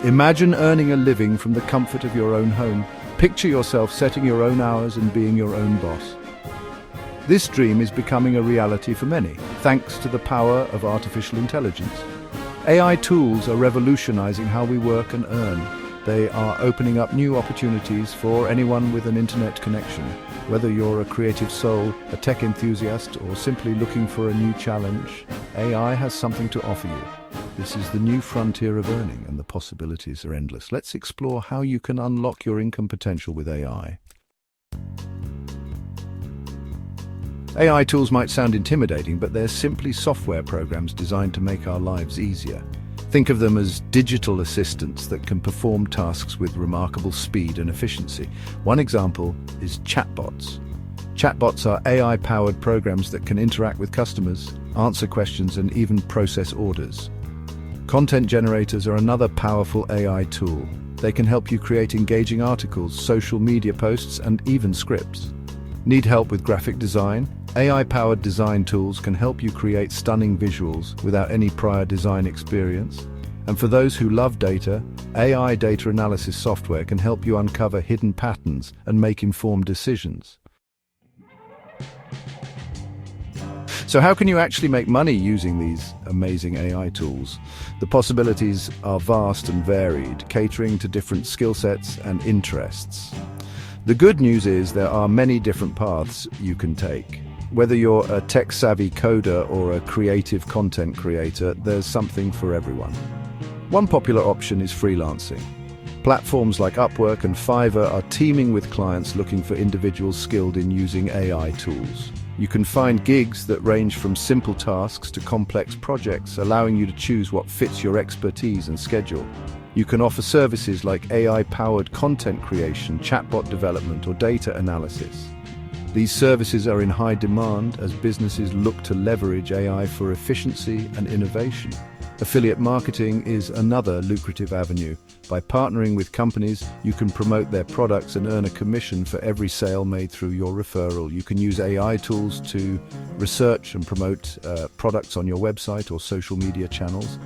Imagine earning a living from the comfort of your own home. Picture yourself setting your own hours and being your own boss. This dream is becoming a reality for many, thanks to the power of artificial intelligence. AI tools are revolutionizing how we work and earn. They are opening up new opportunities for anyone with an internet connection. Whether you're a creative soul, a tech enthusiast, or simply looking for a new challenge, AI has something to offer you. This is the new frontier of earning, and the possibilities are endless. Let's explore how you can unlock your income potential with AI. AI tools might sound intimidating, but they're simply software programs designed to make our lives easier. Think of them as digital assistants that can perform tasks with remarkable speed and efficiency. One example is chatbots. Chatbots are AI-powered programs that can interact with customers, answer questions, and even process orders. Content generators are another powerful AI tool. They can help you create engaging articles, social media posts, and even scripts. Need help with graphic design? AI-powered design tools can help you create stunning visuals without any prior design experience. And for those who love data, AI data analysis software can help you uncover hidden patterns and make informed decisions. So how can you actually make money using these amazing AI tools? The possibilities are vast and varied, catering to different skill sets and interests. The good news is there are many different paths you can take. Whether you're a tech-savvy coder or a creative content creator, there's something for everyone. One popular option is freelancing. Platforms like Upwork and Fiverr are teeming with clients looking for individuals skilled in using AI tools. You can find gigs that range from simple tasks to complex projects, allowing you to choose what fits your expertise and schedule. You can offer services like AI-powered content creation, chatbot development, or data analysis. These services are in high demand as businesses look to leverage AI for efficiency and innovation. Affiliate marketing is another lucrative avenue. By partnering with companies, you can promote their products and earn a commission for every sale made through your referral. You can use AI tools to research and promote products on your website or social media channels.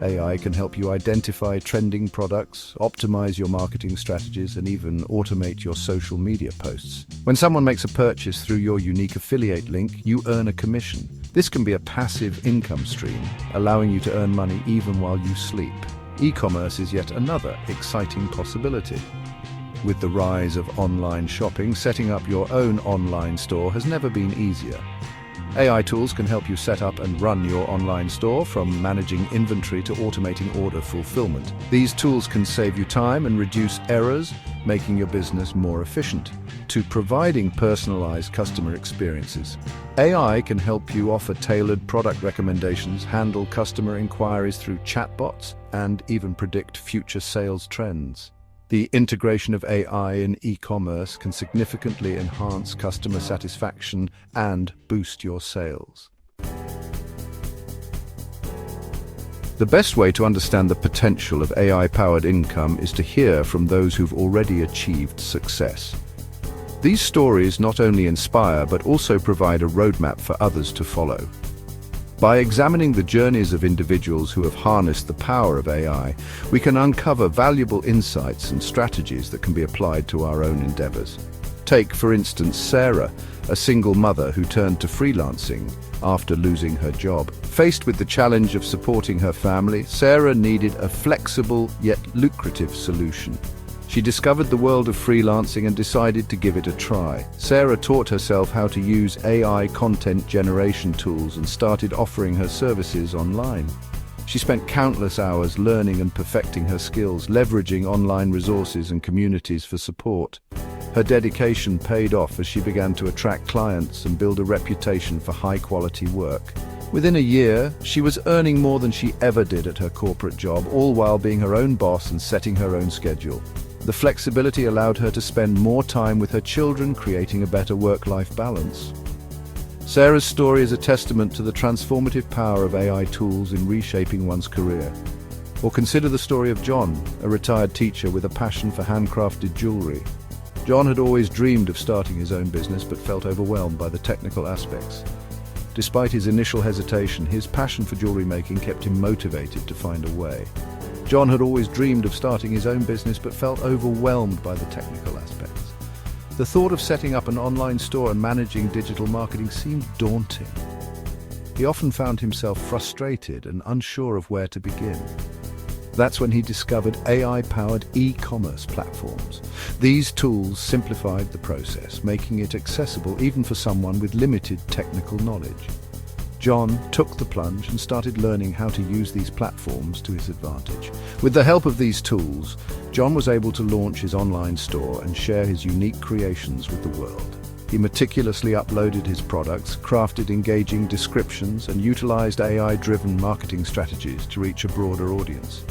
AI can help you identify trending products, optimize your marketing strategies, and even automate your social media posts. When someone makes a purchase through your unique affiliate link, you earn a commission. This can be a passive income stream, allowing you to earn money even while you sleep. E-commerce is yet another exciting possibility. With the rise of online shopping, setting up your own online store has never been easier. AI tools can help you set up and run your online store, from managing inventory to automating order fulfillment. These tools can save you time and reduce errors, making your business more efficient, to providing personalized customer experiences. AI can help you offer tailored product recommendations, handle customer inquiries through chatbots, and even predict future sales trends. The integration of AI in e-commerce can significantly enhance customer satisfaction and boost your sales. The best way to understand the potential of AI-powered income is to hear from those who've already achieved success. These stories not only inspire but also provide a roadmap for others to follow. By examining the journeys of individuals who have harnessed the power of AI, we can uncover valuable insights and strategies that can be applied to our own endeavors. Take, for instance, Sarah, a single mother who turned to freelancing after losing her job. Faced with the challenge of supporting her family, Sarah needed a flexible yet lucrative solution. She discovered the world of freelancing and decided to give it a try. Sarah taught herself how to use AI content generation tools and started offering her services online. She spent countless hours learning and perfecting her skills, leveraging online resources and communities for support. Her dedication paid off as she began to attract clients and build a reputation for high-quality work. Within a year, she was earning more than she ever did at her corporate job, all while being her own boss and setting her own schedule. The flexibility allowed her to spend more time with her children, creating a better work-life balance. Sarah's story is a testament to the transformative power of AI tools in reshaping one's career. Or consider the story of John, a retired teacher with a passion for handcrafted jewelry. John had always dreamed of starting his own business but felt overwhelmed by the technical aspects. Despite his initial hesitation, his passion for jewelry making kept him motivated to find a way. John had always dreamed of starting his own business but felt overwhelmed by the technical aspects. The thought of setting up an online store and managing digital marketing seemed daunting. He often found himself frustrated and unsure of where to begin. That's when he discovered AI-powered e-commerce platforms. These tools simplified the process, making it accessible even for someone with limited technical knowledge. John took the plunge and started learning how to use these platforms to his advantage. With the help of these tools, John was able to launch his online store and share his unique creations with the world. He meticulously uploaded his products, crafted engaging descriptions, and utilized AI-driven marketing strategies to reach a broader audience.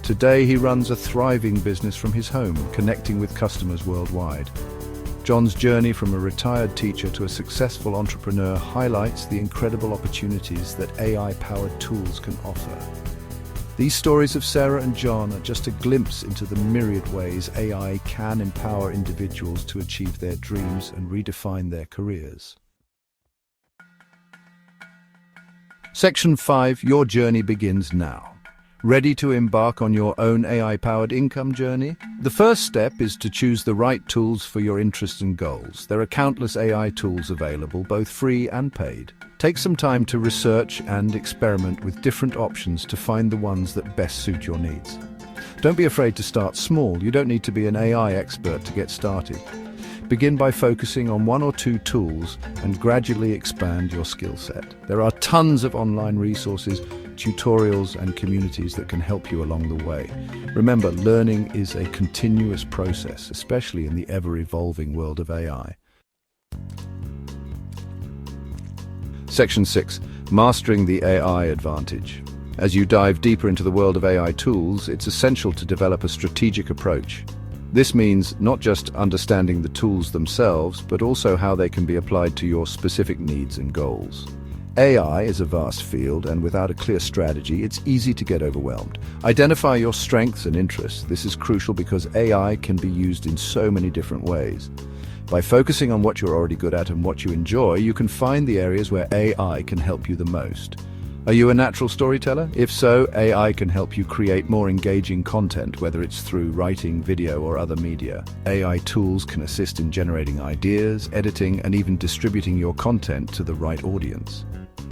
Today, he runs a thriving business from his home, connecting with customers worldwide. John's journey from a retired teacher to a successful entrepreneur highlights the incredible opportunities that AI-powered tools can offer. These stories of Sarah and John are just a glimpse into the myriad ways AI can empower individuals to achieve their dreams and redefine their careers. Section 5. Your journey begins now. Ready to embark on your own AI-powered income journey? The first step is to choose the right tools for your interests and goals. There are countless AI tools available, both free and paid. Take some time to research and experiment with different options to find the ones that best suit your needs. Don't be afraid to start small. You don't need to be an AI expert to get started. Begin by focusing on one or two tools and gradually expand your skill set. There are tons of online resources, tutorials, and communities that can help you along the way. Remember, learning is a continuous process, especially in the ever-evolving world of AI. Section 6. Mastering the AI advantage. As you dive deeper into the world of AI tools, it's essential to develop a strategic approach. This means not just understanding the tools themselves, but also how they can be applied to your specific needs and goals. AI is a vast field, and without a clear strategy, it's easy to get overwhelmed. Identify your strengths and interests. This is crucial because AI can be used in so many different ways. By focusing on what you're already good at and what you enjoy, you can find the areas where AI can help you the most. Are you a natural storyteller? If so, AI can help you create more engaging content, whether it's through writing, video, or other media. AI tools can assist in generating ideas, editing, and even distributing your content to the right audience.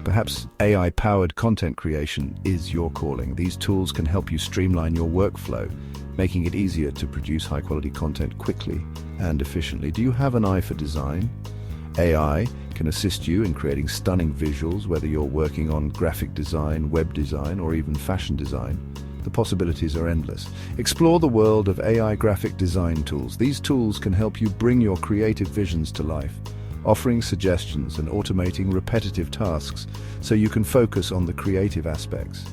Perhaps AI-powered content creation is your calling. These tools can help you streamline your workflow, making it easier to produce high-quality content quickly and efficiently. Do you have an eye for design? AI can assist you in creating stunning visuals, whether you're working on graphic design, web design, or even fashion design. The possibilities are endless. Explore the world of AI graphic design tools. These tools can help you bring your creative visions to life, offering suggestions and automating repetitive tasks so you can focus on the creative aspects.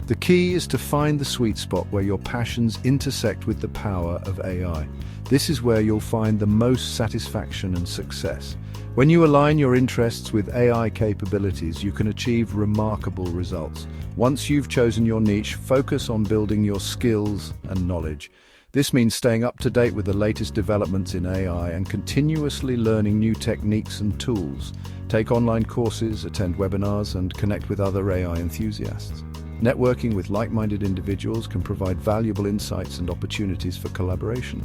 The key is to find the sweet spot where your passions intersect with the power of AI. This is where you'll find the most satisfaction and success. When you align your interests with AI capabilities, you can achieve remarkable results. Once you've chosen your niche, focus on building your skills and knowledge. This means staying up to date with the latest developments in AI and continuously learning new techniques and tools. Take online courses, attend webinars, and connect with other AI enthusiasts. Networking with like-minded individuals can provide valuable insights and opportunities for collaboration.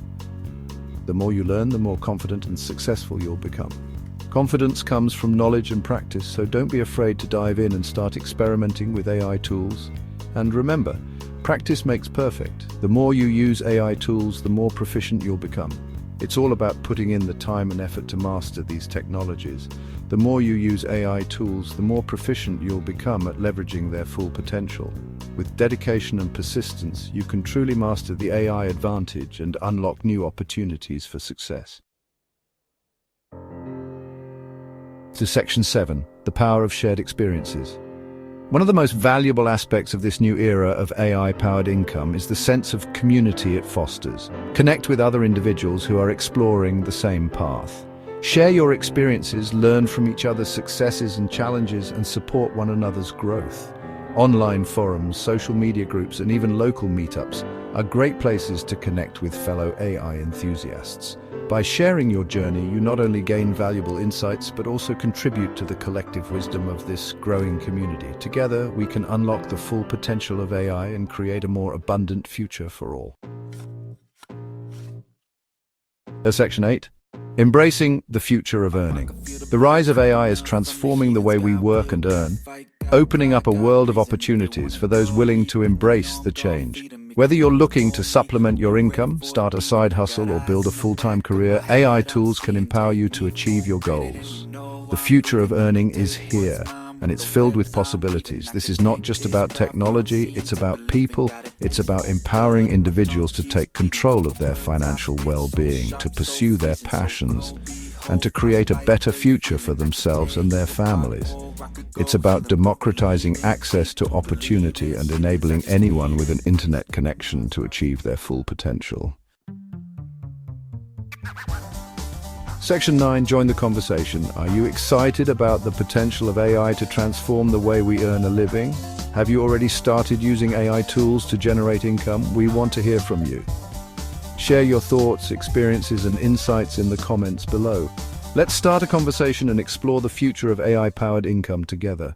The more you learn, the more confident and successful you'll become. Confidence comes from knowledge and practice, so don't be afraid to dive in and start experimenting with AI tools. And remember, practice makes perfect. The more you use AI tools, the more proficient you'll become. It's all about putting in the time and effort to master these technologies. The more you use AI tools, the more proficient you'll become at leveraging their full potential. With dedication and persistence, you can truly master the AI advantage and unlock new opportunities for success. To Section 7, the power of shared experiences. One of the most valuable aspects of this new era of AI-powered income is the sense of community it fosters. Connect with other individuals who are exploring the same path. Share your experiences, learn from each other's successes and challenges, and support one another's growth. Online forums, social media groups, and even local meetups are great places to connect with fellow AI enthusiasts. By sharing your journey, you not only gain valuable insights, but also contribute to the collective wisdom of this growing community. Together, we can unlock the full potential of AI and create a more abundant future for all. Section 8. Embracing the future of earning. The rise of AI is transforming the way we work and earn, opening up a world of opportunities for those willing to embrace the change. Whether you're looking to supplement your income, start a side hustle, or build a full-time career, AI tools can empower you to achieve your goals. The future of earning is here, and it's filled with possibilities. This is not just about technology, it's about people, it's about empowering individuals to take control of their financial well-being, to pursue their passions, and to create a better future for themselves and their families. It's about democratizing access to opportunity and enabling anyone with an internet connection to achieve their full potential. Section 9, join the conversation. Are you excited about the potential of AI to transform the way we earn a living? Have you already started using AI tools to generate income? We want to hear from you. Share your thoughts, experiences, and insights in the comments below. Let's start a conversation and explore the future of AI-powered income together.